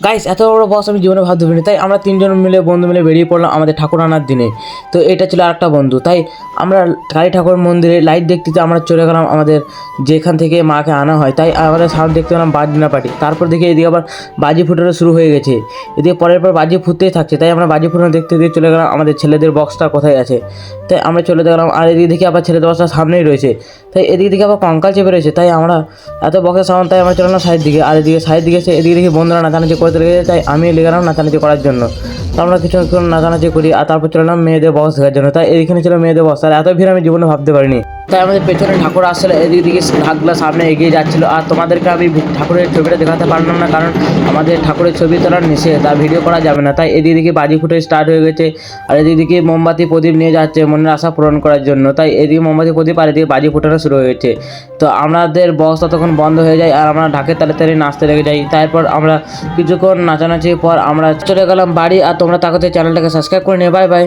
Guys এত বড় box আমি জীবনে ভাবতে পারিনি। তাই আমরা তিনজন মিলে বন্ধু মিলে বেরিয়ে পড়লাম আমাদের ঠাকুর আনার দিনে। তো এটা ছিল আরেকটা বন্ধু। তাই আমরা কালী ঠাকুর মন্দিরে লাইট দেখতে আমরা চলে গেলাম আমাদের যেখান থেকে মাকে আনা হয়। তাই আমাদের সামনে দেখতে পেলাম বাজনা পার্টি। তারপর দেখে এদিকে আবার বাজি ফুটানো শুরু হয়ে গেছে। এদিকে পরের পর বাজি ফুটতেই থাকছে। তাই আমরা বাজি ফুটানো দেখতে দিয়ে চলে গেলাম আমাদের ছেলেদের বক্সটা কোথায় আছে। তাই আমরা চলে গেলাম, আর এদিকে দেখি আবার ছেলেদের বক্সটা সামনেই রয়েছে। তাই এদিকে দেখি আবার কঙ্কাল চেপে রয়েছে। তাই আমরা এত বক্সের সাউন্ড, তাই আমরা চলে গেলাম সাইড দিকে। আর এদিকে সাইড দিকে এদিকে দেখি বন্ধুরা নাচানাচি করতে লেগেছে। তাই আমি লেগেলাম নাচানাচি করার জন্য। তো আমরা কিছুক্ষণ নাচানাচি করি আর তারপর চলে গেলাম মেয়েদের বক্স দেখার জন্য। তাই এইখানে ছিল মেয়েদের বক্স, আর এত ভিড় আমি জীবনে ভাবতে পারিনি। তাই আমাদের পেছনে ঠাকুর আসছিল, এদিকে দিকে ঢাকগুলো সামনে এগিয়ে যাচ্ছিলো। আর তোমাদেরকে আমি ঠাকুরের ছবিটা দেখাতে পারলাম না, কারণ আমাদের ঠাকুরের ছবি তোলার নিষেধ, তার ভিডিও করা যাবে না। তাই এদিকে দিকে বাজি ফুটে স্টার্ট হয়ে গেছে। আর এদিকে দিকে মোমবাতি প্রদীপ নিয়ে যাচ্ছে মনের আশা পূরণ করার জন্য। তাই এদিকে মোমবাতি প্রদীপ আর এদিকে বাজি ফুটানো শুরু হয়ে গেছে। তো আমাদের বক্স ততক্ষণ বন্ধ হয়ে যায় আর আমরা ঢাকের তালে তালে নাচতে লেগে যাই। তারপর আমরা কিছুক্ষণ নাচানাচির পর আমরা চলে গেলাম বাড়ি। আর তোমরা তাকাতে চ্যানেলটাকে সাবস্ক্রাইব করে নিও। Bye bye.